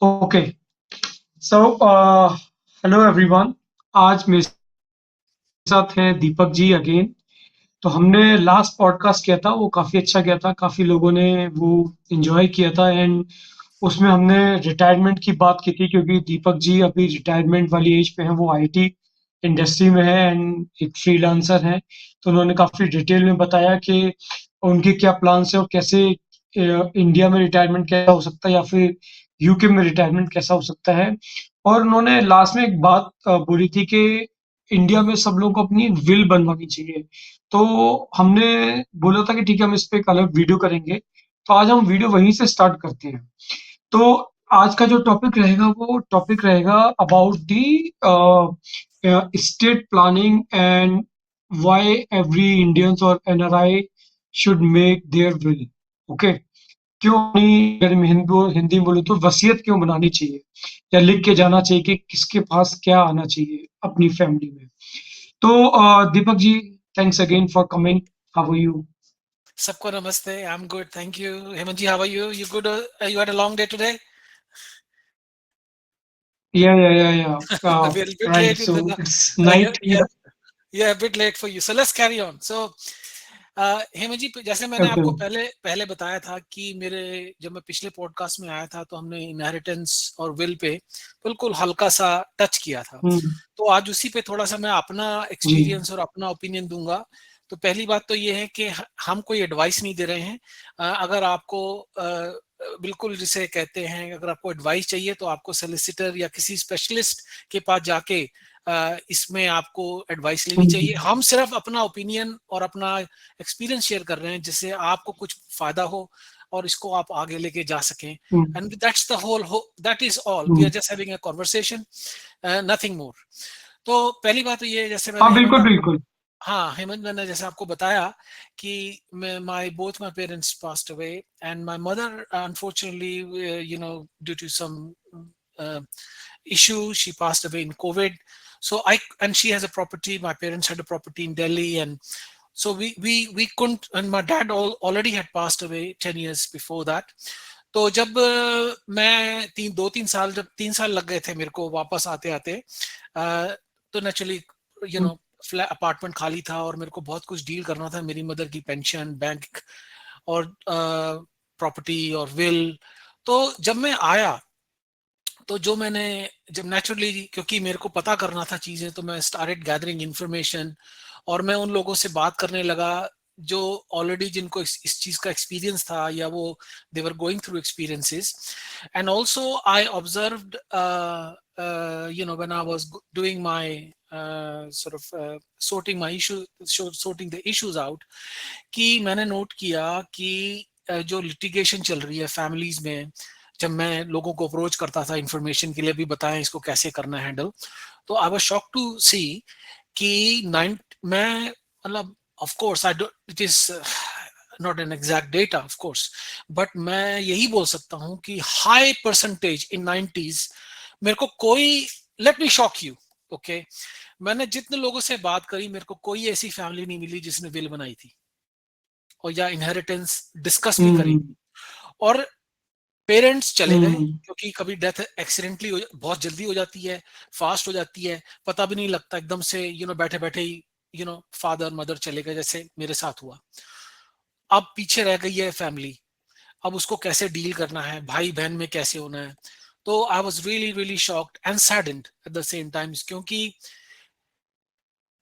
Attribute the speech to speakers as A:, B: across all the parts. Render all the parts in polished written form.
A: Okay so hello everyone. आज मेरे साथ हैं दीपक जी अगेन। तो हमने लास्ट पॉडकास्ट किया था, वो काफ़ी अच्छा गया था, काफ़ी लोगों ने वो एंजॉय किया था। एंड उसमें हमने रिटायरमेंट की बात की थी, क्योंकि दीपक जी अभी रिटायरमेंट वाली एज पे हैं। वो आईटी इंडस्ट्री में है एंड एक फ्रीलांसर हैं। तो उन्होंने काफ़ी डिटेल में बताया कि उनके क्या प्लान्स हैं और कैसे इंडिया में रिटायरमेंट कैसा हो सकता है या फिर यूके में रिटायरमेंट कैसा हो सकता है। और उन्होंने लास्ट में एक बात बोली थी कि इंडिया में सब लोगों को अपनी विल बनवानी चाहिए। तो हमने बोला था कि ठीक है, हम इस पे एक अलग वीडियो करेंगे। तो आज हम वीडियो वहीं से स्टार्ट करते हैं। तो आज का जो टॉपिक रहेगा वो टॉपिक रहेगा about the state planning and why every Indians और NRI should make their will. Okay. क्यों नहीं, अगर मैं हिंदी में बोलूँ तो वसीयत क्यों बनानी चाहिए या लिख के जाना चाहिए कि किसके पास क्या आना चाहिए अपनी फैमिली में। तो Deepak ji, thanks again for coming. How are you?
B: सबको नमस्ते. I'm good, thank you. Hemant ji, how are you? You good? You had a long day today?
A: Yeah.
B: We're a bit
A: Right.
B: late in the
A: So it's
B: yeah,
A: night
B: yeah,
A: here.
B: yeah, a bit late for you. So let's carry on. So Hemant जी, जैसे मैंने
A: Okay.
B: आपको पहले पहले बताया था कि मेरे जब मैं पिछले पॉडकास्ट में आया था तो हमने इनहेरिटेंस और विल पे बिल्कुल हल्का सा टच किया था.
A: हम्म।
B: तो आज उसी पे थोड़ा सा मैं अपना
A: जी।
B: एक्सपीरियंस और अपना ओपिनियन दूंगा. तो पहली बात तो ये है कि हम कोई एडवाइस नहीं दे रहे हैं. अगर आपको बिल्कुल जिसे कहते हैं, अगर आपको एडवाइस चाहिए तो आपको सोलिसिटर या किसी स्पेशलिस्ट के पास जाके इसमें आपको एडवाइस लेनी चाहिए.
A: हम्म।
B: हम सिर्फ अपना ओपिनियन और अपना एक्सपीरियंस शेयर कर रहे हैं जिससे आपको कुछ फायदा हो और इसको आप आगे लेके जा सकें.
A: Hmm.
B: And that's the whole, that is all. We are
A: hmm.
B: Just having a conversation, nothing more. तो पहली बात तो ये, जैसे
A: हाँ,
B: मैंने हेमंत
A: बिल्कुल
B: आपको,
A: बिल्कुल।
B: हाँ हेमंत, मैंने जैसे आपको बताया कि my both my parents passed away and my mother unfortunately due to some issue, she passed away in COVID. So I, and she has a property, my parents had a property in Delhi, and so we couldn't, and my dad already had passed away 10 years before that. तो जब मैं 2-3 साल, जब 3 साल लग गए थे मेरे को वापस आते आते, तो naturally you
A: hmm.
B: No flat apartment खाली था और मेरे को बहुत कुछ डील करना था, मेरी मदर की पेंशन, बैंक और प्रॉपर्टी और विल. तो जब मैं आया तो जो मैंने, जब नेचुरली क्योंकि मेरे को पता करना था चीजें, तो मैं स्टार्टेड गैदरिंग इंफॉर्मेशन और मैं उन लोगों से बात करने लगा जो ऑलरेडी, जिनको इस चीज का एक्सपीरियंस था या वो they were going through experiences. And also I observed when I was doing my sorting my issue, sorting the issues out, कि मैंने नोट किया कि जो लिटिगेशन चल रही है फैमिलीज में, जब मैं लोगों को अप्रोच करता था इंफॉर्मेशन के लिए भी बताएं इसको कैसे करना है हैंडल, तो आई वाज शॉक टू सी कि नाइन, मैं मतलब, of course I don't, it is not an exact data of course, but मैं यही बोल सकता हूं कि हाई परसेंटेज इन 90s, मेरे को कोई, let me shock you, okay, मैंने जितने लोगों से बात करी मेरे को कोई ऐसी फैमिली नहीं मिली जिसने विल बनाई थी और या इनहेरिटेंस डिस्कस भी करी.
A: हम्म।
B: और पेरेंट्स चले गए
A: हम्म।
B: क्योंकि कभी डेथ एक्सीडेंटली बहुत जल्दी हो जाती है, फास्ट हो जाती है, पता भी नहीं लगता, एकदम से बैठे बैठे ही फादर मदर चले गए, जैसे मेरे साथ हुआ. अब पीछे रह गई है फैमिली, अब उसको कैसे डील करना है, भाई बहन में कैसे होना है. तो I was really really shocked and saddened at the same times, क्योंकि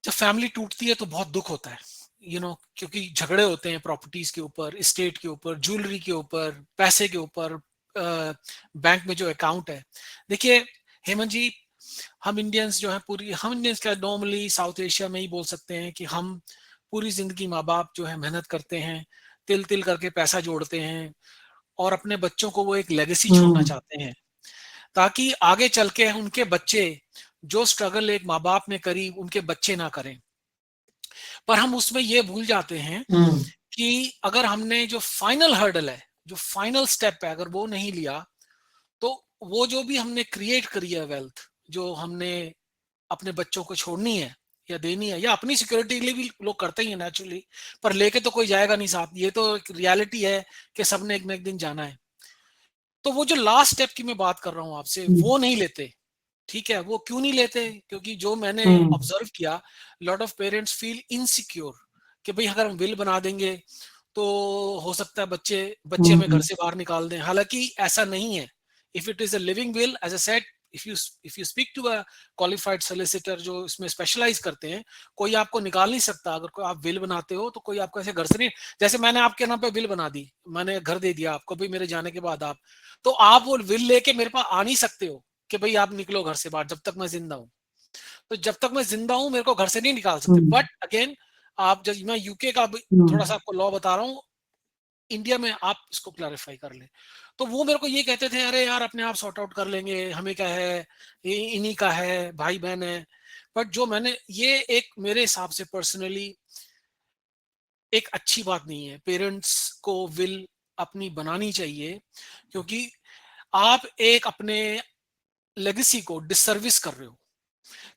B: जब फैमिली टूटती है तो बहुत दुख होता है, क्योंकि झगड़े होते हैं प्रॉपर्टीज के ऊपर, स्टेट के ऊपर, ज्वेलरी के ऊपर, पैसे के ऊपर, बैंक में जो अकाउंट है. देखिए हेमंत जी, हम इंडियंस जो है, पूरी हम इंडियंस क्या, नॉर्मली साउथ एशिया में ही बोल सकते हैं कि हम पूरी जिंदगी माँ बाप जो है मेहनत करते हैं, तिल तिल करके पैसा जोड़ते हैं और अपने बच्चों को वो एक लेगेसी छोड़ना
A: हम्म।
B: चाहते हैं, ताकि आगे चल के उनके बच्चे जो स्ट्रगल एक माँ बाप ने करी उनके बच्चे ना करें. पर हम उसमें ये भूल जाते हैं
A: हम्म।
B: कि अगर हमने जो फाइनल हर्डल है, जो फाइनल स्टेप है, अगर वो नहीं लिया, तो वो जो भी हमने क्रिएट करी है वेल्थ, जो हमने अपने बच्चों को छोड़नी है या देनी है, या अपनी सिक्योरिटी के लिए भी लोग करते ही हैं नेचुरली, पर लेके तो कोई जाएगा नहीं साथ, ये तो एक रियलिटी है कि सबने एक ना एक दिन जाना है. तो वो जो लास्ट स्टेप की मैं बात कर रहा हूं आपसे, वो नहीं लेते। ठीक है, वो क्यों नहीं लेते? क्योंकि जो मैंने ऑब्जर्व किया, lot of parents feel insecure कि भाई अगर हम विल बना देंगे तो हो सकता है बच्चे बच्चे हमें घर से बाहर निकाल दें। हालांकि ऐसा नहीं है। If it is a living will, as a said, if you speak to a qualified solicitor जो इसमें स्पेशलाइज करते हैं, कोई आपको निकाल नहीं सकता। अगर कोई आप विल बनाते हो तो कोई आपको ऐसे घर से नहीं, जैसे मैंने आपके नाम पे विल बना दी, मैंने घर दे दिया आपको भाई मेरे जाने के बाद, आप तो आप वो विल लेके मेरे पास आ नहीं सकते हो कि भाई आप निकलो घर से बाहर जब तक मैं जिंदा हूं। तो जब तक मैं जिंदा हूं मेरे को घर से नहीं निकाल सकते। बट अगेन, आप जब मैं यूके का थोड़ा सा आपको लॉ बता रहा हूँ, इंडिया में आप इसको क्लैरिफाई कर ले। तो वो मेरे को ये कहते थे, अरे यार अपने आप सॉर्ट आउट कर लेंगे, हमें क्या है, ये इन्हीं का है, भाई बहन है। बट जो मैंने ये एक मेरे हिसाब से पर्सनली एक अच्छी बात नहीं है। पेरेंट्स को विल अपनी बनानी चाहिए, क्योंकि आप एक अपने लेगेसी को डिसर्विस कर रहे हो।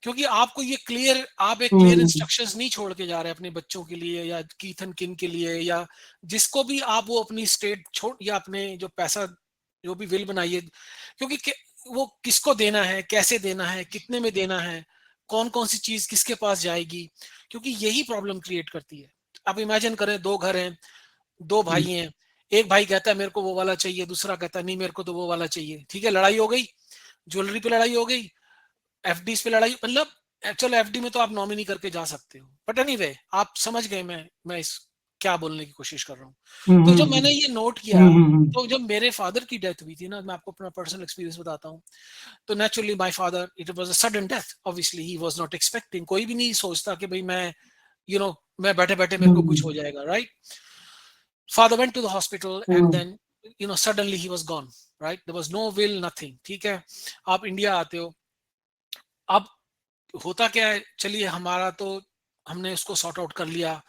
B: क्योंकि आपको ये क्लियर, आप एक क्लियर इंस्ट्रक्शंस नहीं छोड़ के जा रहे अपने बच्चों के लिए या कीथन किन के लिए, या जिसको भी आप वो अपनी स्टेट छोड़ या अपने जो पैसा जो भी विल बनाइए, क्योंकि वो किसको देना है, कैसे देना है, कितने में देना है, कौन कौन सी चीज किसके पास जाएगी, क्योंकि यही प्रॉब्लम क्रिएट करती है। आप इमेजिन करें, दो घर हैं, दो भाई हैं, एक भाई कहता है मेरे को वो वाला चाहिए, दूसरा कहता है नहीं मेरे को तो वो वाला चाहिए। ठीक है, लड़ाई हो गई, ज्वेलरी पे लड़ाई हो गई, एफडी पे लड़ाई, मतलब एक्चुअल एफडी में तो आप नॉमिनी करके जा सकते हो, बट एनीवे आप समझ गए मैं इस क्या बोलने की कोशिश कर रहा हूँ। तो जब मैंने ये नोट किया, तो जब मेरे फादर की डेथ हुई थी ना, मैं आपको अपना पर्सनल एक्सपीरियंस बताता हूँ। तो naturally my father, it was a sudden death, obviously he was not expecting. कोई भी नहीं सोचता कि भाई मैं मैं बैठे बैठे मेरे को कुछ हो जाएगा, right? Father went to the hospital and then suddenly he was gone, right? There was no will, nothing. ठीक है, आप इंडिया आते हो, अब होता क्या है, चलिए हमारा तो हमने उसको सॉर्ट आउट कर लिया,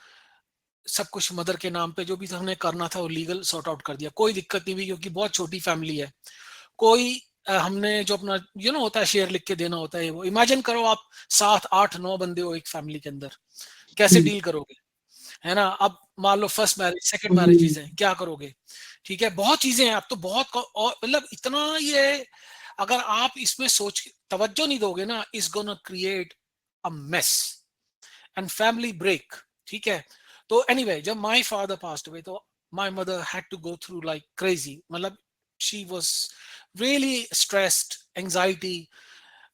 B: सब कुछ मदर के नाम पे जो भी हमने करना था वो लीगल सॉर्ट आउट कर दिया, कोई दिक्कत नहीं हुई, क्योंकि बहुत छोटी फैमिली है। कोई हमने जो अपना होता है शेयर लिख के देना होता है, वो इमेजिन करो आप 7 8 9 बंदे हो एक फैमिली के अंदर, कैसे डील करोगे, है ना? अब मान लो फर्स्ट मैरिज, सेकंड मैरिजेज है, क्या करोगे? ठीक है, बहुत चीजें हैं, अब तो बहुत मतलब इतना ये, अगर आप इसमें सोच तवज्जो नहीं दोगे ना, is gonna create a mess and family break. ठीक है, तो एनीवे जब माय फादर पास्ड अवे, तो my mother had to go through like crazy, मतलब she was really stressed, anxiety.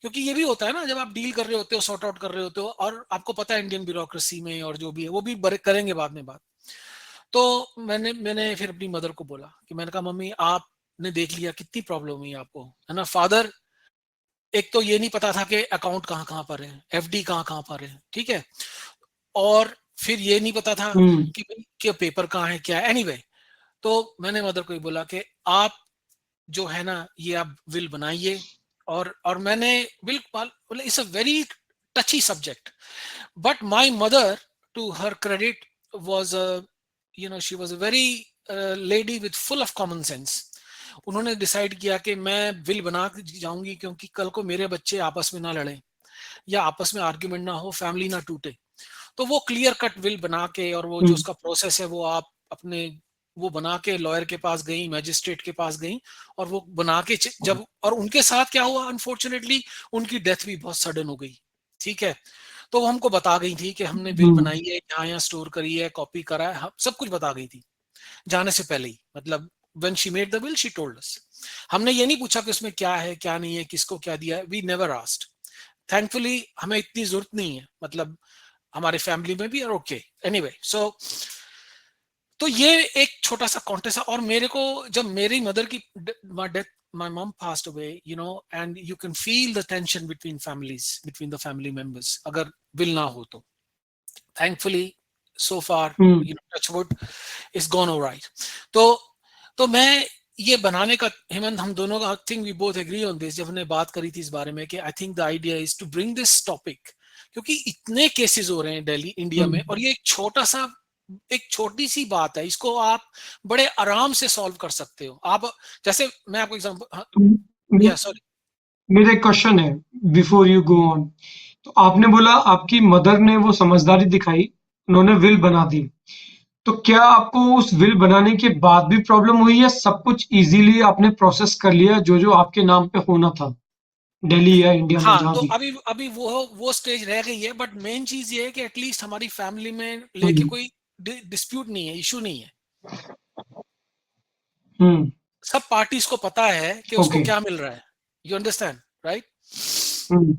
B: क्योंकि ये भी होता है ना, जब आप डील कर रहे होते हो, सॉर्ट आउट कर रहे होते हो, और आपको पता है इंडियन ब्यूरोक्रेसी में और जो भी है वो भी करेंगे बाद में बात। तो मैंने फिर अपनी मदर को बोला कि मैंने कहा मम्मी आपने देख लिया कितनी प्रॉब्लम हुई आपको, है ना? फादर, एक तो ये नहीं पता था कि अकाउंट कहाँ कहाँ पर है, एफडी कहाँ कहाँ पर है, ठीक है, और फिर ये नहीं पता था कि पेपर कहाँ है, क्या है, एनीवे। तो मैंने मदर को ही बोला कि आप जो है ना ये आप विल बनाइए। और मैंने विल बोले it's a very touchy subject, but my mother, to her credit, was she was a very lady with full of common sense. उन्होंने डिसाइड किया कि मैं विल बना के जाऊंगी, क्योंकि कल को मेरे बच्चे आपस में ना लड़ें या आपस में आर्ग्यूमेंट ना हो, फैमिली ना टूटे। तो वो क्लियर कट विल बना के, और वो जो उसका प्रोसेस है वो आप अपने वो बना के लॉयर के पास गई, मैजिस्ट्रेट के पास गई, और वो बना के जब, और उनके साथ क्या हुआ, अनफॉर्चुनेटली उनकी डेथ भी बहुत सडन हो गई। ठीक है, तो वो हमको बता गई थी कि हमने बिल बनाई है, यहाँ यहाँ स्टोर करी है, कॉपी करा है, सब कुछ बता गई थी जाने से पहले ही। मतलब when she made the bill she told us. हमने ये नहीं पूछा कि उसमें क्या है क्या नहीं है, किसको क्या दिया है, वी नेवर आस्क्ड। थैंकफुली हमें इतनी जरूरत नहीं है, मतलब हमारे फैमिली में भी, और ओके एनीवे। सो तो ये एक छोटा सा कॉन्टेस्ट है। और मेरे को जब मेरी मदर की death, my mom passed away, and you can feel the tension between families, between the family members, अगर will ना हो तो। thankfully so far, touch wood, it's gone all right। तो मैं ये बनाने का, हेमंत, हम दोनों का, I think we both agree on this, जब हमने बात करी थी इस बारे में, कि I think the idea is to bring this topic, क्योंकि इतने केसेस हो रहे हैं दिल्ली इंडिया में, और ये एक छोटी सी बात है, इसको आप बड़े आराम से सॉल्व कर सकते हो। आप जैसे मैं आपको एग्जांपल, या सॉरी,
A: मेरा एक क्वेश्चन है बिफोर यू गो ऑन। तो आपने बोला आपकी मदर ने वो समझदारी दिखाई, उन्होंने विल बना दी। तो क्या आपको उस विल बनाने के बाद भी प्रॉब्लम हुई या सब कुछ इजीली आपने प्रोसेस कर लिया जो जो आपके नाम पे होना था दिल्ली या इंडिया में
B: हाँ,
A: जहां
B: तो
A: भी?
B: अभी अभी वो स्टेज रह गई है, बट मेन चीज ये है कि एटलीस्ट हमारी फैमिली में लेके
A: हम्म।
B: कोई डिस्प्यूट नहीं है, इशू नहीं है।
A: हम्म।
B: सब पार्टीज को पता है कि उसको
A: ओके।
B: क्या मिल रहा है। You understand, right?
A: हम्म।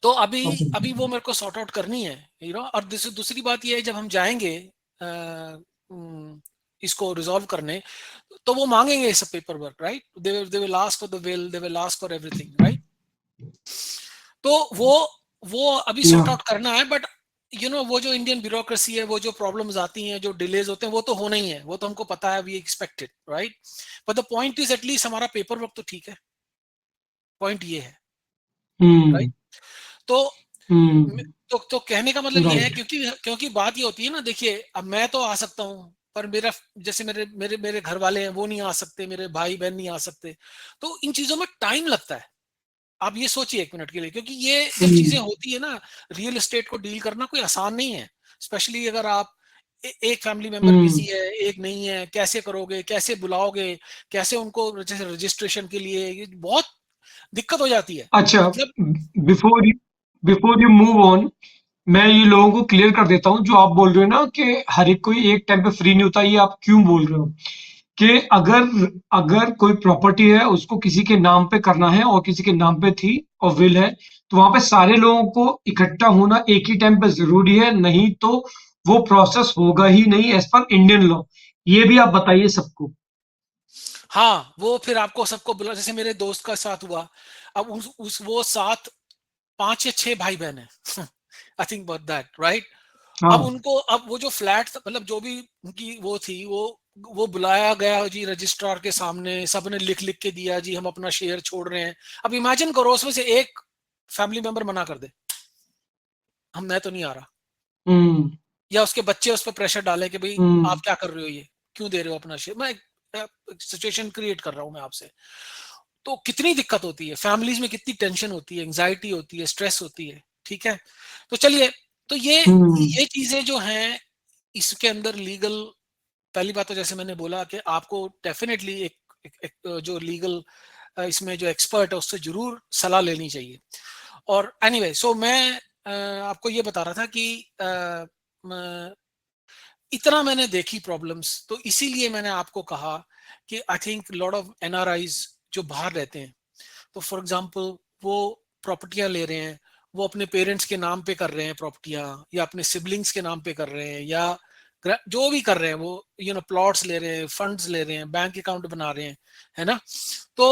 B: तो अभी
A: ओके।
B: अभी वो मेरे को सॉर्ट आउट करनी है, और दूसरी बात ये है, जब हम जाएंगे इसको रिजॉल्व करने, तो वो मांगेंगे ये सब paper work, right? They will ask for the will, they will ask for everything, right? तो वो अभी
A: या।
B: सॉर्ट आउट करना है, बट वो जो इंडियन ब्यूरोक्रेसी है, वो जो प्रॉब्लम्स आती हैं, जो डिलेज होते हैं, वो तो होना ही है, वो तो हमको पता है, we expected, right? But the point is at least हमारा पेपर वर्क तो ठीक है। पॉइंट ये है, राइट?
A: हम्म।
B: तो
A: हम्म।
B: कहने का मतलब ये है,
A: राइट।
B: क्योंकि क्योंकि बात ये होती है ना, देखिए, अब मैं तो आ सकता हूँ, पर मेरा जैसे मेरे मेरे मेरे घर वाले हैं, वो नहीं आ सकते, मेरे भाई बहन नहीं आ सकते। तो इन चीजों में टाइम लगता है। आप ये सोचिए एक मिनट के लिए, क्योंकि ये जब चीजें
A: हम्म।
B: होती है ना, रियल एस्टेट को डील करना कोई आसान नहीं है। स्पेशली अगर आप एक फैमिली मेंबर
A: हम्म।
B: बिजी है, एक नहीं है, कैसे करोगे, कैसे बुलाओगे, कैसे उनको जैसे रजिस्ट्रेशन के लिए, ये बहुत दिक्कत हो जाती है।
A: अच्छा,
B: मतलब
A: before before you move on, मैं ये लोगों को क्लियर कर देता हूँ जो आप बोल रहे हो ना कि हर एक कोई एक टाइम पे फ्री नहीं होता, ये आप क्यों बोल रहे हो? कि अगर अगर कोई प्रॉपर्टी है उसको किसी के नाम पे करना है और किसी के नाम पे थी और विल है, तो वहां पे सारे लोगों को इकट्ठा होना एक ही टाइम पे जरूरी है, नहीं तो वो प्रोसेस होगा ही नहीं एज पर इंडियन लॉ। ये भी आप बताइए सबको।
B: हाँ, वो फिर आपको सबको बुला, जैसे मेरे दोस्त का साथ हुआ। अब उस वो सात, 5 या 6 भाई बहन है। I think about that, right? अब
A: हाँ।
B: उनको, अब वो जो फ्लैट, मतलब जो भी उनकी वो थी, वो बुलाया गया जी रजिस्ट्रार के सामने, सबने लिख लिख के दिया जी हम अपना शेयर छोड़ रहे हैं। अब इमेजिन करो, उसमें से एक फैमिली मेंबर मना कर दे, मैं तो नहीं आ रहा,
A: हम्म।
B: या उसके बच्चे उस पर प्रेशर डाले कि भाई आप
A: हम्म।
B: क्या कर रहे हो, ये क्यों दे रहे हो अपना शेयर। मैं सिचुएशन क्रिएट कर रहा हूं मैं आपसे। तो कितनी दिक्कत होती है फैमिलीज में, कितनी टेंशन होती है, एंजाइटी होती है, स्ट्रेस होती है। ठीक है, तो चलिए, तो
A: हम्म।
B: ये चीजें जो हैं, इसके अंदर लीगल, पहली बात तो जैसे मैंने बोला कि आपको डेफिनेटली एक जो लीगल इसमें जो एक्सपर्ट है उससे जरूर सलाह लेनी चाहिए। और एनीवे, सो मैं आपको ये बता रहा था कि इतना मैंने देखी प्रॉब्लम्स, तो इसीलिए मैंने आपको कहा कि I think lot of NRIs जो बाहर रहते हैं, तो फॉर एग्जांपल वो प्रॉपर्टियां ले रहे हैं, वो अपने पेरेंट्स के नाम पे कर रहे हैं प्रॉपर्टियां, या अपने सिबलिंग्स के नाम पे कर रहे हैं, या जो भी कर रहे हैं, वो प्लॉट्स ले रहे हैं, फंड्स ले रहे हैं, बैंक अकाउंट बना रहे हैं, है ना? तो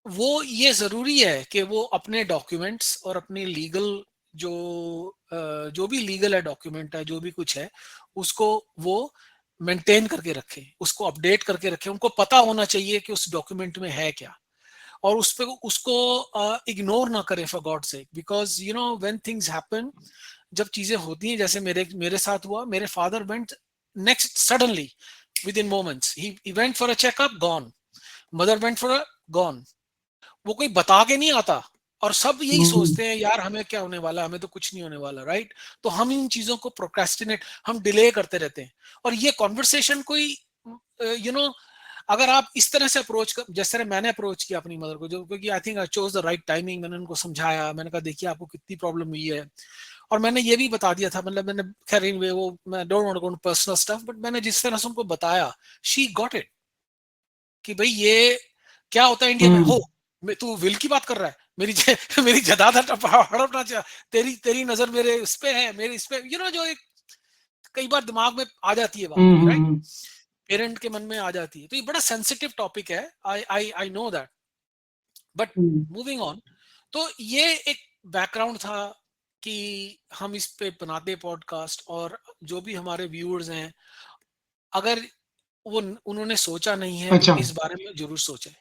B: वो ये जरूरी है कि वो अपने डॉक्यूमेंट्स और अपने लीगल जो जो भी लीगल है, डॉक्यूमेंट है, जो भी कुछ है, उसको वो मेंटेन करके रखें, उसको अपडेट करके रखें। उनको पता होना चाहिए कि उस डॉक्यूमेंट में है क्या, और उस पे उसको इग्नोर ना करें for God sake, because when things happen, जब चीजें होती हैं, जैसे मेरे साथ हुआ, मेरे father went next suddenly, with in moments, he went for a checkup, gone. Mother went for a, gone. वो कोई बता के नहीं आता, और सब यही
A: हम्म।
B: सोचते हैं यार हमें क्या होने वाला, हमें तो कुछ नहीं होने वाला, राइट? तो हम इन चीजों को प्रोक्रेस्टिनेट, हम डिले करते रहते हैं। और ये कॉन्वर्सेशन कोई यू नो अगर आप इस तरह से अप्रोच कर, जिस तरह मैंने अप्रोच किया अपनी मदर को, जो क्योंकि I think I chose the right timing, मैंने उनको समझाया, मैंने कहा देखिए आपको कितनी प्रॉब्लम हुई है, और मैंने ये भी बता दिया था, मतलब मैंने, खैर anyway, वो मैं don't want to go into personal stuff, but मैंने जिस तरह से उनको बताया, शी गॉट इट, कि भाई ये क्या होता है इंडिया में। हो,
A: हम्म।
B: तू विल की बात कर रहा है, मेरी मेरी जायदाद हड़पना चाह, तेरी तेरी नजर मेरे इस पे है, मेरे इस पे, जो एक कई बार दिमाग में आ जाती है बात,
A: हम्म।
B: ये राइट,
A: हम्म।
B: पेरेंट के मन में आ जाती है। तो ये बड़ा सेंसिटिव टॉपिक है, I know that, but
A: hmm.
B: Moving on. तो ये एक बैकग्राउंड था कि हम इस पे बनाते पॉडकास्ट, और जो भी हमारे व्यूअर्स हैं, अगर वो उन्होंने सोचा नहीं है तो
A: अच्छा,
B: इस बारे में जरूर सोचें।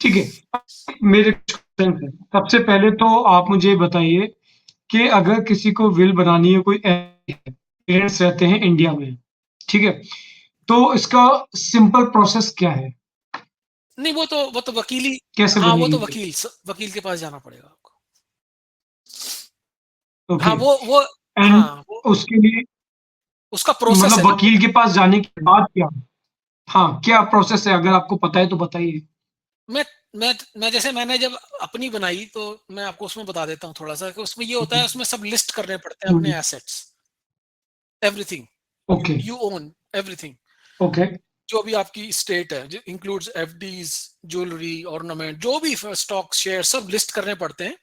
A: ठीक है। मेरे कुछ क्वेश्चन है। सबसे पहले तो आप मुझे ये बताइए कि अगर किसी को विल बनानी है, कोई पेरेंट्स रहते हैं इंडिया में, ठीक है, तो इसका सिंपल प्रोसेस क्या है?
B: नहीं, वो तो वकील ही,
A: कैसे
B: हाँ, वो
A: बनेगी
B: तो
A: विल?
B: वकील के पास जाना पड़ेगा आपको।
A: ओके।
B: हाँ, वो
A: एंड
B: हाँ, वो
A: उसके लिए
B: उसका प्रोसेस है
A: मतलब
B: जो
A: वकील के पास जाने के बाद क्या? हाँ, क्या प्रोसेस है, अगर आपको पता है तो बताइए।
B: मैं मैं जैसे मैंने जब अपनी बनाई तो मैं आपको उसमें बता देता हूँ थोड़ा सा कि उसमें ये होता है, उसमें सब लिस्ट करने पड़ते हैं अपने assets, everything
A: okay.
B: You own, everything
A: okay.
B: जो भी आपकी स्टेट है, इंक्लूड्स एफडीज, ज्वेलरी, ऑर्नामेंट, जो भी स्टॉक शेयर सब लिस्ट करने पड़ते हैं।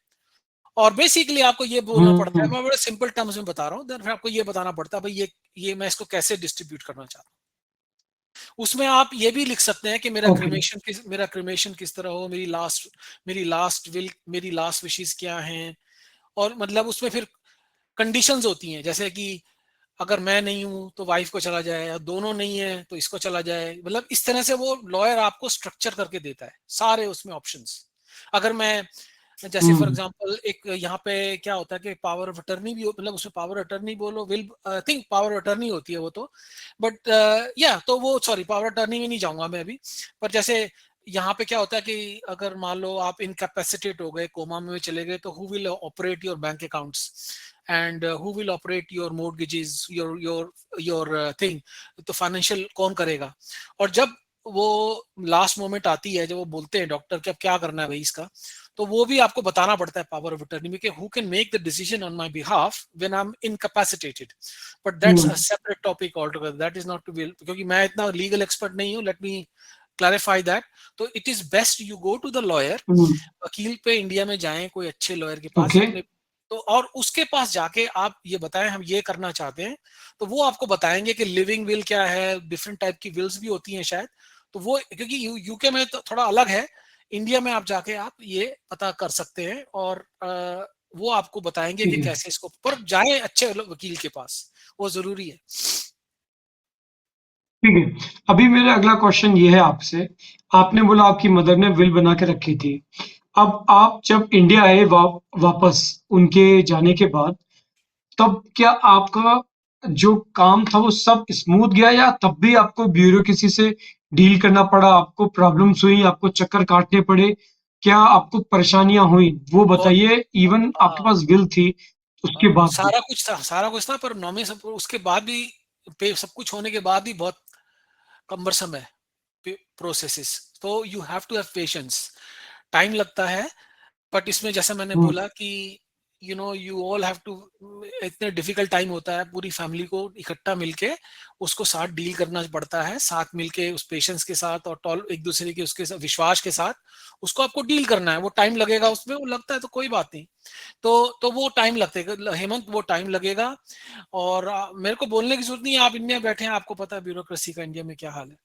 B: और बेसिकली आपको ये बोलना पड़ता है,
A: हम्म।
B: मैं बड़े सिंपल टर्म्स में बता रहा हूँ, फिर आपको ये बताना पड़ता है भाई ये मैं इसको कैसे डिस्ट्रीब्यूट करना चाहता हूँ। उसमें आप ये भी लिख सकते हैं कि
A: ओके।
B: मेरा क्रिमेशन किस तरह हो, मेरी लास्ट विशेस क्या हैं। और मतलब उसमें फिर कंडीशंस होती हैं, जैसे कि अगर मैं नहीं हूं तो वाइफ को चला जाए, या दोनों नहीं है तो इसको चला जाए। मतलब इस तरह से वो लॉयर आपको स्ट्रक्चर करके देता है सारे उसमें ऑप्शंस। अगर मैं जैसे फॉर
A: हम्म।
B: एग्जांपल एक यहाँ पे क्या होता है कि पावर ऑफ अटर्नी भी मतलब उसमें पावर अटर्नी बोलो, विल थिंक पावर अटर्नी होती है वो तो, बट या तो वो सॉरी पावर अटर्नी में नहीं जाऊंगा मैं अभी। पर जैसे यहाँ पे क्या होता है कि अगर मान लो आप इनकैपेसिटेट हो गए, कोमा में चले गए, तो who will operate your bank accounts and who will operate your mortgages, your thing. तो फाइनेंशियल कौन करेगा? और जब वो लास्ट मोमेंट आती है, जब वो बोलते हैं डॉक्टर कि अब क्या करना है भाई इसका, तो वो भी आपको बताना पड़ता है पावर ऑफ अटर्नी में कि who can make the decision on my behalf when I am incapacitated. But that's a
A: hmm.
B: Separate topic all together, that is not to be, क्योंकि मैं इतना लीगल एक्सपर्ट नहीं हूं, लेट मी क्लैरिफाई दैट। तो it is best you go to the lawyer,
A: hmm.
B: वकील पे India में जाएं कोई अच्छे लॉयर के पास
A: ओके।
B: अपने, तो और उसके पास जाके आप ये बताएं हम ये करना चाहते हैं, तो वो आपको बताएंगे कि लिविंग विल क्या है, डिफरेंट टाइप की विल्स भी होती हैं शायद। तो वो क्योंकि यूके में तो थोड़ा अलग है, इंडिया में आप जाके आप ये पता कर सकते हैं, और वो आपको बताएंगे
A: ठीक
B: कि
A: है।
B: कैसे इसको, पर जाएं अच्छे वकील के पास, वो जरूरी है।
A: ठीक है। अभी मेरा अगला क्वेश्चन ये है आपसे। आपने बोला आपकी मदर ने विल बना के रखी थी। अब आप जब इंडिया आए वापस उनके जाने के बाद, तब क्या आपका जो काम था वो सब स्मूथ गया, या तब भी आपको ब्यूरोक्रेसी से डील करना पड़ा, आपको प्रॉब्लम्स हुई, आपको चक्कर काटने पड़े? क्या आपको परेशानियां हुई वो
B: बहुत
A: बताइए, इवन आपके पास विल थी उसके बाद भी।
B: सारा कुछ था, सारा कुछ था, पर नौमी सब उसके बाद भी पे सब कुछ होने के बाद भी बहुत कम्बरसम है प्रोसेसेस। तो you have to have patience, time लगता है। बट इसमें जैसा मैंने
A: हम्म।
B: बोला कि यू ऑल हैव टू, इतने डिफिकल्ट टाइम होता है, पूरी फैमिली को इकट्ठा मिलके उसको साथ डील करना पड़ता है, साथ मिलके उस पेशेंस के साथ और टॉल एक दूसरे के उसके साथ विश्वास के साथ उसको आपको डील करना है। वो टाइम लगेगा उसमें, वो लगता है तो कोई बात नहीं। तो वो टाइम लगेगा हेमंत, वो टाइम लगेगा। और मेरे को बोलने की जरूरत नहीं है, आप इंडिया बैठे हैं, आपको पता है ब्यूरोक्रेसी का इंडिया में क्या हाल है।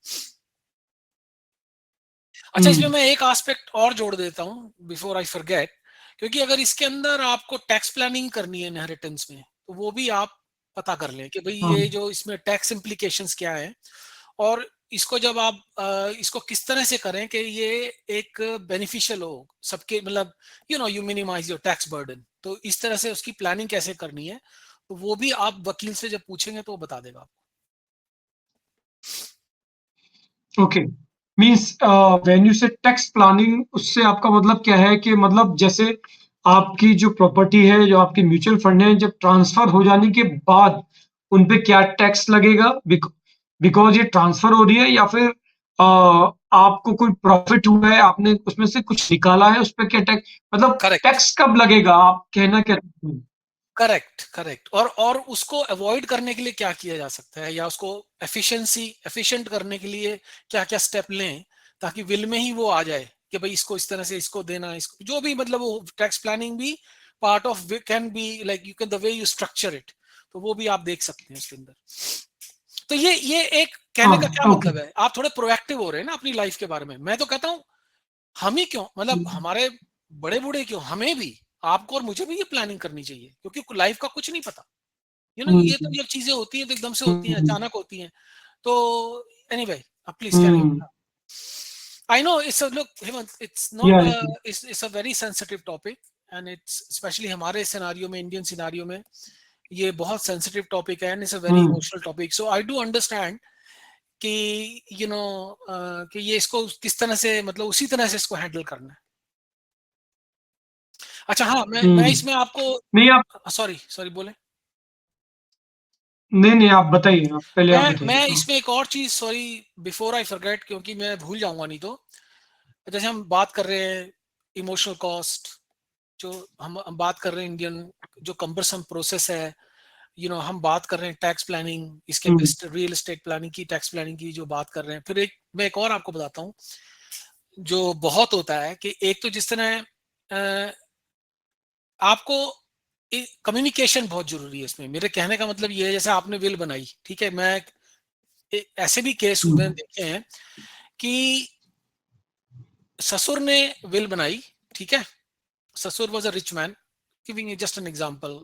B: अच्छा, इसमें
A: हम्म।
B: मैं एक एस्पेक्ट और जोड़ देता हूँ बिफोर आई फॉरगेट, क्योंकि अगर इसके अंदर आपको टैक्स प्लानिंग करनी है इनहेरिटेंस में, तो वो भी आप पता कर लें कि भाई
A: हाँ।
B: ये जो इसमें टैक्स इम्प्लीकेशंस क्या है। और इसको जब आप इसको किस तरह से करें कि ये एक बेनिफिशियल हो सबके, मतलब you minimize your tax burden, तो इस तरह से उसकी प्लानिंग कैसे करनी है, तो वो भी आप वकील से जब पूछेंगे तो वो बता देगा आपको।
A: ओके। मीन्स व्हेन यू से टैक्स प्लानिंग, उससे आपका मतलब क्या है कि मतलब जैसे आपकी जो प्रॉपर्टी है, जो आपकी म्यूचुअल फंड है, जब ट्रांसफर हो जाने के बाद उन पे क्या टैक्स लगेगा, बिकॉज ये ट्रांसफर हो रही है, या फिर आपको कोई प्रॉफिट हुआ है, आपने उसमें से कुछ निकाला है, उस पर क्या टैक्स, मतलब
B: करेक्ट,
A: टैक्स कब लगेगा, आप कहना क्या चाहते हैं?
B: Correct, correct. और उसको अवॉइड करने के लिए क्या किया जा सकता है, या उसको एफिशिएंट करने के लिए क्या क्या स्टेप लें, ताकि विल में ही वो आ जाए कि भाई इसको इस तरह से इसको देना, इसको जो भी, मतलब वो टैक्स प्लानिंग भी part of can be like you can the way you structure it, तो वो भी आप देख सकते हैं उसके अंदर। तो ये एक कहने का क्या
A: हाँ। ओके।
B: मतलब है, आप थोड़े प्रोएक्टिव हो रहे हैं ना अपनी लाइफ के बारे में। मैं तो कहता हूँ हम ही क्यों, मतलब हमारे बड़े बूढ़े क्यों, हमें भी, आपको और मुझे भी ये प्लानिंग करनी चाहिए, क्योंकि लाइफ का कुछ नहीं पता। ये तो ये चीजें होती हैं तो एकदम से होती हैं, अचानक होती हैं। तो anyway, please carry on. I know it's a look, Hemant, it's not
A: या
B: a, it's a very sensitive topic, and it's especially हमारे सिनारियो में, इंडियन सिनारियो में ये बहुत सेंसिटिव टॉपिक है, and it's a very emotional topic. So I do understand कि कि ये इसको किस तरह से, मतलब उसी तरह से इसको हैंडल करना है। अच्छा हाँ, मैं इसमें आपको,
A: नहीं, आप
B: सॉरी सॉरी बोले।
A: नहीं, आप बताइए, आप पहले आप बताइए।
B: मैं
A: हाँ।
B: इसमें एक और चीज, सॉरी बिफोर आई फॉरगेट, क्योंकि मैं भूल जाऊंगा नहीं तो। जैसे हम बात कर रहे हैं इमोशनल कॉस्ट, जो हम बात कर रहे हैं इंडियन जो कम्बरसम प्रोसेस है, हम बात कर रहे हैं टैक्स प्लानिंग, इसके
A: हुँ,
B: रियल एस्टेट प्लानिंग की, टैक्स प्लानिंग की जो बात कर रहे हैं, फिर मैं एक और आपको बताता हूँ जो बहुत होता है कि एक तो जिस तरह आपको कम्युनिकेशन बहुत जरूरी है इसमें। मेरे कहने का मतलब ये है, जैसे आपने विल बनाई, ठीक है, मैं ऐसे भी केस
A: हुँ,
B: मैंने देखे हैं कि ससुर ने विल बनाई, ठीक है, ससुर was a rich man, giving just an example,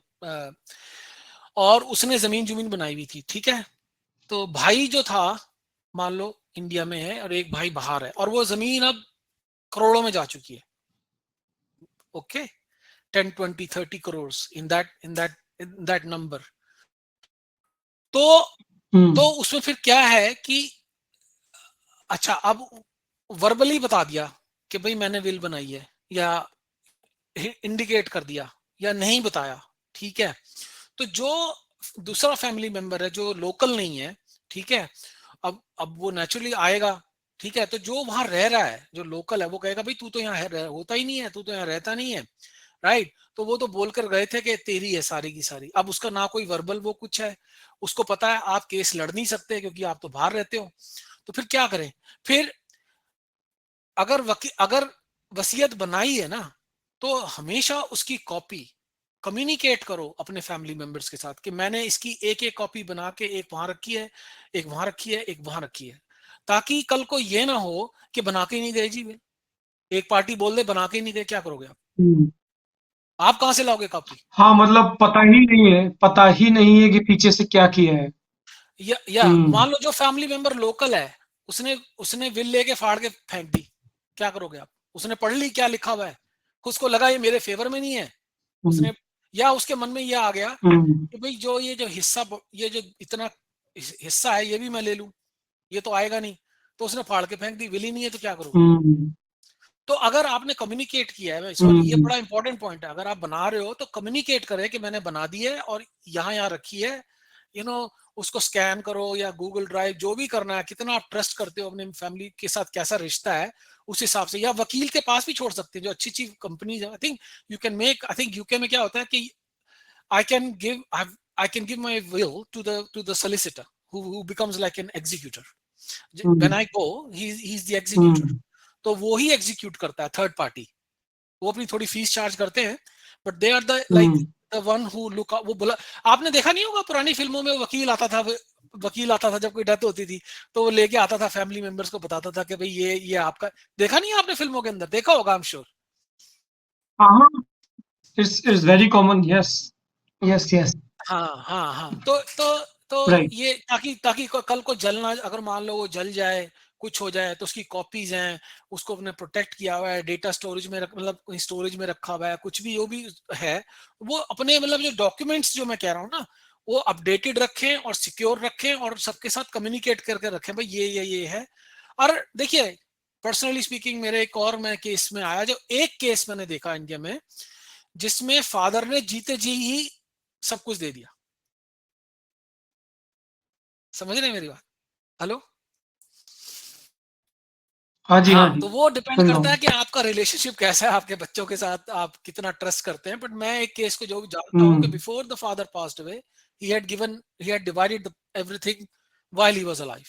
B: और उसने जमीन जमीन बनाई हुई थी, ठीक है। तो भाई जो था, मान लो इंडिया में है और एक भाई बाहर है, और वो जमीन अब करोड़ों में जा चुकी है, okay, 10, 20, 30 crore, in that number. तो
A: हुँ,
B: तो उसमें फिर क्या है कि अच्छा, अब वर्बली बता दिया कि भाई मैंने विल बनाई है, या इंडिकेट कर दिया, या नहीं बताया, ठीक है। तो जो दूसरा फैमिली मेंबर है जो लोकल नहीं है, ठीक है, अब वो नेचुरली आएगा, ठीक है। तो जो वहां रह रहा है, जो लोकल है, वो कहेगा भाई तू तो यहाँ होता ही नहीं है, तू तो यहाँ रहता नहीं है, राइट। तो वो तो बोलकर गए थे कि तेरी है सारी की सारी। अब उसका ना कोई वर्बल वो कुछ है, उसको पता है आप केस लड़ नहीं सकते क्योंकि आप तो बाहर रहते हो। तो फिर क्या करें? फिर अगर वसीयत बनाई है ना, तो हमेशा उसकी कॉपी कम्युनिकेट करो अपने फैमिली मेंबर्स के साथ कि मैंने इसकी एक एक कॉपी बना के, एक वहां रखी है, एक वहां रखी है, एक वहां रखी है, ताकि कल को ये ना हो कि बना के नहीं गए जी वे, एक पार्टी बोल दे बना के नहीं गए, क्या करोगे
A: हुँ।
B: आप कहां से लाओगे कॉपी?
A: हाँ, मतलब पता ही नहीं है कि पीछे से क्या किया है।
B: या
A: हुँ,
B: मान लो जो फैमिली मेंबर लोकल है, उसने उसने विल लेके फाड़ के फेंक दी, क्या करोगे आप? उसने पढ़ ली क्या लिखा हुआ है, उसको लगा ये मेरे फेवर में नहीं है,
A: हुँ,
B: उसने, या उसके मन में ये आ गया
A: हुँ,
B: कि भाई ये जो हिस्सा, ये जो इतना हिस्सा है, ये भी मैं ले लूं, ये तो आएगा नहीं, तो उसने फाड़ के फेंक दी। विल ही नहीं है तो क्या करोगे?
A: हुँ,
B: तो अगर आपने कम्युनिकेट किया है, सॉरी ये
A: हुँ,
B: बड़ा इंपॉर्टेंट पॉइंट है, अगर आप बना रहे हो तो कम्युनिकेट करें कि मैंने बना दी है और यहाँ यहाँ रखी है, यू नो उसको स्कैन करो या गूगल ड्राइव, जो भी करना है, कितना आप ट्रस्ट करते हो अपने फैमिली के साथ, कैसा रिश्ता है, उस हिसाब से, या वकील के पास भी छोड़ सकते हैं, जो अच्छी अच्छी कंपनीज है। I think you can make, I think UK में क्या होता है कि I can give I can give my will to the solicitor who becomes like an executor. When
A: hmm,
B: I go, he's the executor.
A: हुँ,
B: तो वो ही execute करता है, third party. वो अपनी थोड़ी फीस चार्ज करते हैं, but they are the like
A: hmm.
B: The one who look, वो बोला, आपने देखा नहीं होगा पुरानी फिल्मों में वकील आता था जब कोई डेथ होती थी, तो वो लेके आता था फैमिली मेंबर्स को, बताता था कि भाई ये आपका, देखा नहीं है आपने फिल्मों के अंदर? देखा होगा, आई एम श्योर।
A: हाँ, हाँ, it's very common, yes, yes, yes,
B: हाँ हाँ हाँ, तो
A: राइट।
B: ये ताकि ताकि कल को जलना, अगर मान लो वो जल जाए, कुछ हो जाए, तो उसकी कॉपीज हैं, उसको अपने प्रोटेक्ट किया हुआ है, डेटा स्टोरेज में मतलब स्टोरेज में रखा हुआ है, कुछ भी जो भी है, वो अपने मतलब जो डॉक्यूमेंट्स जो मैं कह रहा हूँ ना, वो अपडेटेड रखें और सिक्योर रखें और सबके साथ कम्युनिकेट करके रखें भाई ये है। और देखिए, पर्सनली स्पीकिंग, मेरे एक और मैं केस में आया, जो एक केस मैंने देखा इंडिया में, जिसमें फादर ने जीते जी ही सब कुछ दे दिया। समझ रहे हैं मेरी बात? हेलो?
A: हाँ जी, हाँ
B: हाँ,
A: जी,
B: तो वो डिपेंड
A: सुन रहा
B: करता है
A: हूँ।
B: कि आपका रिलेशनशिप कैसा है, आपके बच्चों के साथ आप कितना ट्रस्ट करते हैं। बट मैं एक केस को जो भी जानता हूँ कि
A: hmm,
B: before the father passed away, he had divided everything while he was alive.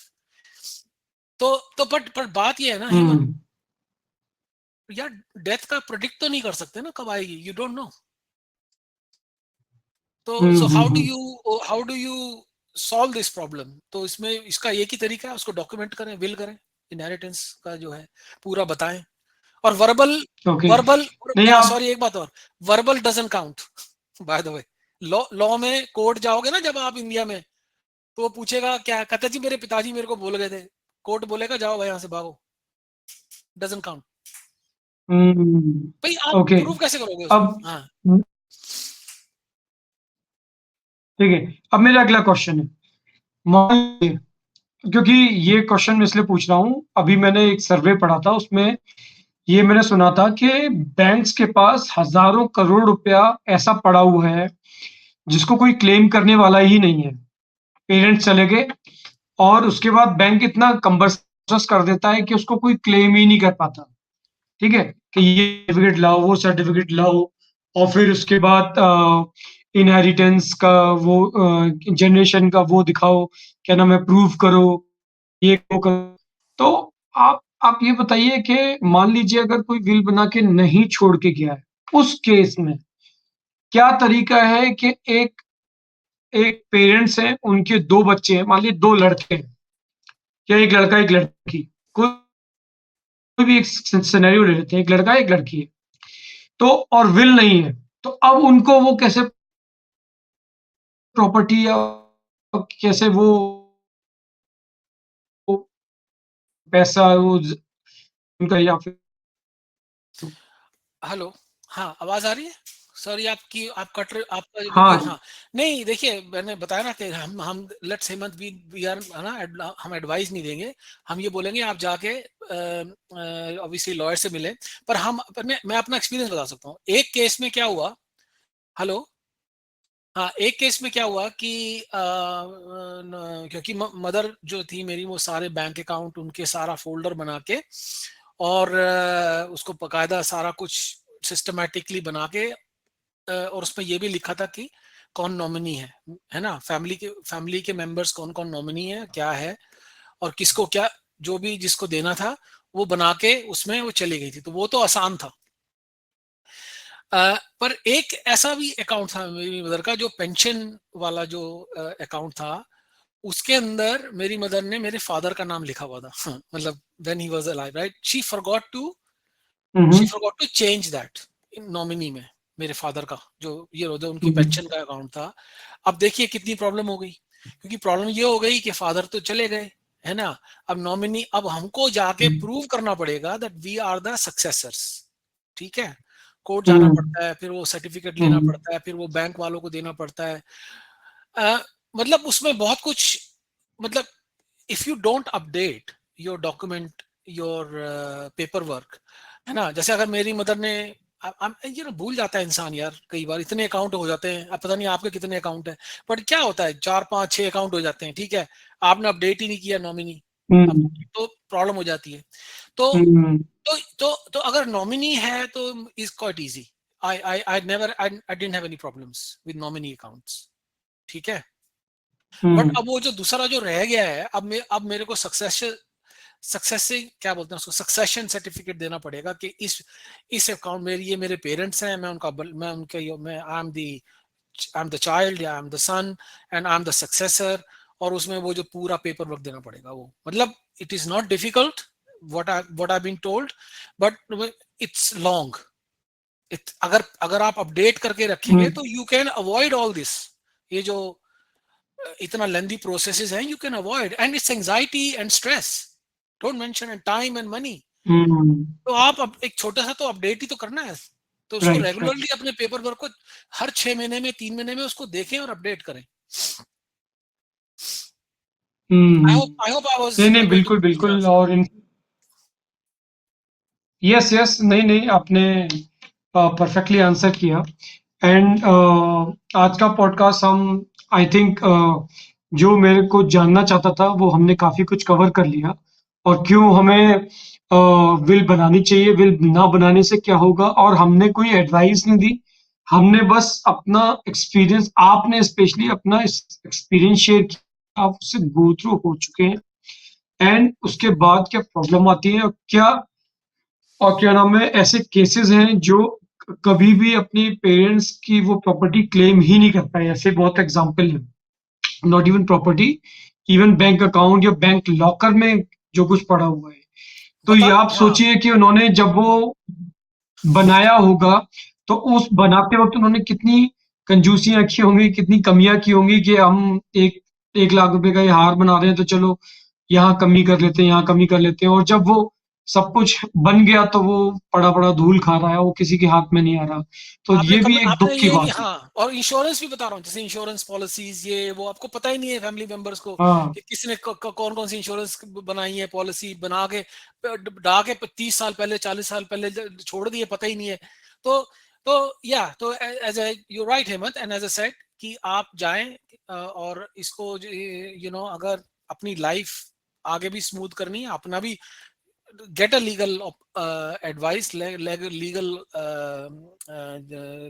B: तो बट बात ये है ना हेमंत,
A: हुँ,
B: यार डेथ का प्रिडिक्ट तो नहीं कर सकते ना कब आएगी, यू डोंट नो। तो
A: hmm,
B: so
A: hmm, hmm,
B: how do you solve this problem? तो इसमें इसका एक ही तरीका है, उसको डॉक्यूमेंट करें, विल करें, इनहेरिटेंस का जो है पूरा बताएं। और वर्बल
A: ओके।
B: वर्बल
A: नहीं आप
B: सॉरी एक बात और, verbal doesn't count by the way. Law law में कोर्ट जाओगे ना जब आप इंडिया में, तो वो पूछेगा क्या, कहता जी मेरे पिताजी मेरे को बोल गए थे, कोर्ट बोलेगा जाओ भाई यहाँ से भागो, डजंट काउंट।
A: हुँ,
B: भाई आप
A: ओके,
B: प्रूव कैसे करोगे उसको?
A: अब
B: हाँ
A: ठीक है, अब मेरा अगला क्वेश्चन है, मान लीजिए, क्योंकि ये क्वेश्चन मैं इसलिए पूछ रहा हूँ, अभी मैंने एक सर्वे पढ़ा था, उसमें ये मैंने सुना था कि बैंक्स के पास हज़ारों करोड़ रुपया ऐसा पड़ा हुआ है, जिसको कोई क्लेम करने वाला ही नहीं है। पेरेंट्स चले गए और उसके बाद बैंक इतना कम्बरस कर देता है कि उसको कोई क्लेम ही नहीं कर पाता। ठीक है, कि ये सर्टिफिकेट लाओ, वो सर्टिफिकेट लाओ, और फिर उसके बाद इनहेरिटेंस का वो जनरेशन का वो दिखाओ, क्या नाम है, प्रूव करो, ये वो करो। तो आप ये बताइए कि मान लीजिए अगर कोई विल बना के नहीं छोड़ के गया है, उस केस में क्या तरीका है कि एक एक पेरेंट्स हैं, उनके दो बच्चे हैं, मान लीजिए दो लड़के हैं या एक लड़का एक लड़की, कोई भी एक सिनेरियो ले लेते हैं, एक लड़का एक लड़की है, तो और विल नहीं है, तो अब उनको वो कैसे प्रॉपर्टी या कैसे वो पैसा वो उनका या फिर।
B: हेलो, हाँ, आवाज आ रही है? सॉरी, आपकी आप कट रहे, आपका
A: हाँ
B: वीडियो, हाँ। नहीं, देखिए, मैंने बताया ना कि हम लेट्स हेमंत वी आर, है ना, हम एडवाइस नहीं देंगे। हम ये बोलेंगे आप जाके ऑब्वियसली लॉयर से मिले। पर मैं अपना एक्सपीरियंस बता सकता हूँ। एक केस में क्या हुआ, हेलो, हाँ, एक केस में क्या हुआ कि क्योंकि मदर जो थी मेरी, वो सारे बैंक अकाउंट उनके सारा फोल्डर बना के और उसको बकायदा सारा कुछ सिस्टमेटिकली बना के, और उसमें ये भी लिखा था कि कौन नॉमिनी है ना, फैमिली के मेंबर्स कौन कौन नॉमिनी है, क्या है, और किसको क्या, जो भी जिसको देना था वो बना के उसमें वो चली गई थी। तो वो तो आसान था। पर एक ऐसा भी अकाउंट था मेरी मदर का, जो पेंशन वाला जो अकाउंट था, उसके अंदर मेरी मदर ने मेरे फादर का नाम लिखा हुआ था। मतलब when he was alive, right, she forgot to change that nominee में, मेरे फादर का जो उनकी पेंशन का अकाउंट था। अब देखिए कितनी प्रॉब्लम हो गई, क्योंकि प्रॉब्लम ये हो गई कि फादर तो चले गए, है ना। अब नॉमिनी, अब हमको जाके प्रूव करना पड़ेगा that we are the successors. ठीक है, कोर्ट जाना पड़ता है, फिर वो सर्टिफिकेट लेना पड़ता है, फिर वो बैंक वालों को देना पड़ता है। मतलब उसमें बहुत कुछ, मतलब if you don't update your document, your paper work, है ना। जैसे अगर मेरी मदर ने, ये ना, भूल जाता है इंसान यार, कई बार इतने अकाउंट हो जाते हैं। अब पता नहीं आपके कितने अकाउंट है, बट क्या होता है, 4 5 6 अकाउंट हो जाते हैं, ठीक है, आपने अपडेट ही नहीं किया नॉमिनी, अब तो प्रॉब्लम हो जाती है। तो तो अगर नॉमिनी है तो is quite easy. I never, I didn't have any problems with nominee accounts, ठीक है। बट अब वो जो दूसरा जो रह गया है, अब मेरे को सक्सेस से क्या बोलते हैं उसको, सक्सेशन सर्टिफिकेट देना पड़ेगा कि इस अकाउंट में ये मेरे पेरेंट्स हैं, मैं उनके मैं आई एम द चाइल्ड, या I am the son, and I am the successor. और उसमें वो जो पूरा पेपर वर्क देना पड़ेगा, वो मतलब it is not difficult, what I been told, but it's long. अगर अगर आप अपडेट करके रखेंगे तो you can avoid all this. ये जो इतना लेंदी प्रोसेसेस हैं, you can avoid, and it's anxiety and stress, don't mention, and time and money. तो आप अब एक छोटा सा तो अपडेट ही तो करना है, तो उसको
A: राइट राइट।
B: रेगुलरली अपने पेपर वर्क को हर 6 महीने में, 3 महीने में उसको देखें और अपडेट करें। आई होप आई वाज
A: नहीं नहीं,
B: एबल टू
A: बिल्कुल
B: गिव द
A: बिल्कुल,
B: आंसर।
A: और यस यस, नहीं नहीं, आपने परफेक्टली आंसर किया। एंड आज का पॉडकास्ट हम, आई थिंक, जो मेरे को जानना चाहता था वो हमने काफी कुछ कवर कर लिया। और क्यों हमें विल बनानी चाहिए, विल ना बनाने से क्या होगा, और हमने कोई एडवाइस नहीं दी। हमने बस अपना एक्सपीरियंस, आपने स्पेशली अपना एक्सपीरियंस शेयर किया, आप उससे गो थ्रू हो चुके हैं। एंड उसके बाद क्या प्रॉब्लम आती है, और क्या नाम है, ऐसे केसेस हैं जो कभी भी अपनी पेरेंट्स की वो प्रॉपर्टी क्लेम ही नहीं कर पाए, ऐसे बहुत एग्जांपल हैं। Not even property, even bank account या बैंक लॉकर में जो कुछ पड़ा हुआ है। तो
B: बता,
A: ये आप
B: हाँ,
A: सोचिए कि उन्होंने जब वो बनाया होगा, तो उस बनाते वक्त उन्होंने कितनी कंजूसियां की होंगी, कितनी कमियां की होंगी कि हम 1 1 लाख रुपए का ये हार बना रहे हैं, तो चलो यहाँ कमी कर लेते हैं, यहाँ कमी कर लेते हैं, और जब वो सब कुछ बन गया तो वो पड़ा पड़ा धूल खा रहा है, वो किसी के हाथ में नहीं आ रहा। तो ये भी एक
B: आपने
A: दुख की
B: ये भी,
A: बात है।
B: हाँ, और इंश्योरेंस भी बता रहा हूँ, जैसे इंश्योरेंस पॉलिसीज, ये वो आपको पता ही नहीं है फैमिली मेंबर्स को
A: हाँ
B: कि किसने कौन कौन सी इंश्योरेंस बनाई है, पॉलिसी बना के डा के 30 साल पहले, 40 साल पहले छोड़ दिए, पता ही नहीं है। तो या तो as a you right Hemant, and as a said कि आप जाएं और इसको अगर अपनी लाइफ आगे भी स्मूथ करनी है, अपना भी get a legal advice, legal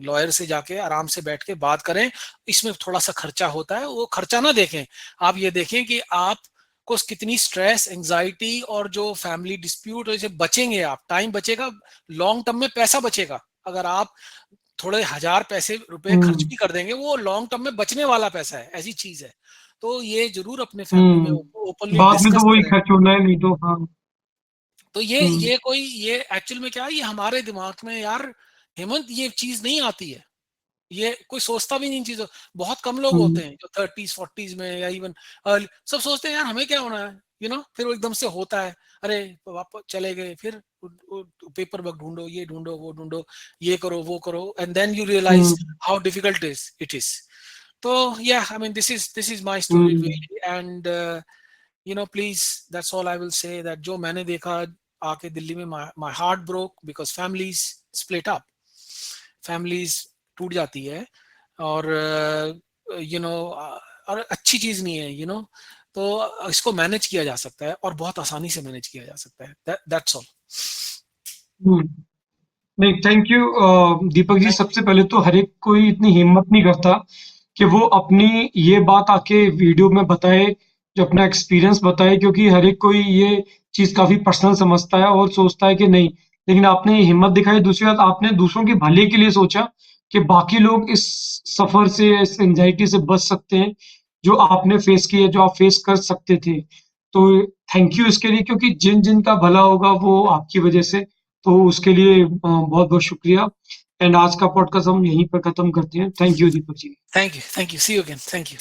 B: lawyer से जाके आराम से बैठ के बात करें। इसमें थोड़ा सा खर्चा होता है, वो खर्चा ना देखें, आप ये देखें कि आप को कितनी स्ट्रेस, एंजाइटी और जो फैमिली डिस्प्यूट से बचेंगे आप, टाइम बचेगा, लॉन्ग टर्म में पैसा बचेगा। अगर आप थोड़े हजार पैसे रुपए खर्च भी कर देंगे, वो लॉन्ग टर्म में बचने वाला पैसा है, ऐसी चीज है। तो ये जरूर अपने फैमिली में ओपनली
A: बाद में
B: डिस्कस
A: तो वही
B: करें।
A: खर्च होना है, नहीं तो हाँ।
B: तो ये एक्चुअल में क्या है, ये हमारे दिमाग में यार हेमंत ये चीज नहीं आती है, ये कोई सोचता भी नहीं चीजों। बहुत कम लोग होते हैं जो 30s 40s में या इवन सब सोचते हैं यार हमें क्या होना है, फिर वो एकदम से होता है, अरे वापस चले गए, फिर पेपर वर्क ढूंढो, ये ढूंढो, वो ढूंढो, ये करो, वो करो, and then you realize how difficult it is. तो या I mean this is my story really, and please that's all I will say, that जो मैंने देखा आके दिल्ली में, my heart broke because families split up, families टूट जाती है, और और अच्छी चीज नहीं है, तो इसको मैनेज किया जा सकता है और बहुत आसानी से मैनेज किया जा सकता है। That's all.
A: नहीं, thank you Deepak ji.
B: Thank
A: सबसे पहले तो हर एक कोई इतनी हिम्मत नहीं करता कि वो अपनी ये बात आके वीडियो में बताए, जो अपना एक्सपीरियंस बताए, क्योंकि हर एक कोई ये चीज काफी पर्सनल समझता है और सोचता है कि नहीं। लेकिन आपने ये हिम्मत दिखाई। दूसरी बात, आपने दूसरों के भले के लिए सोचा कि बाकी लोग इस सफर से, इस एंजाइटी से बच सकते हैं जो आपने फेस किया, जो आप फेस कर सकते थे। तो थैंक यू इसके लिए, क्योंकि जिन जिन का भला होगा वो आपकी वजह से। तो उसके लिए बहुत बहुत शुक्रिया। एंड आज का पॉडकास्ट हम यहीं पर खत्म करते हैं। Thank you Deepak ji.
B: You, see you again, thank you.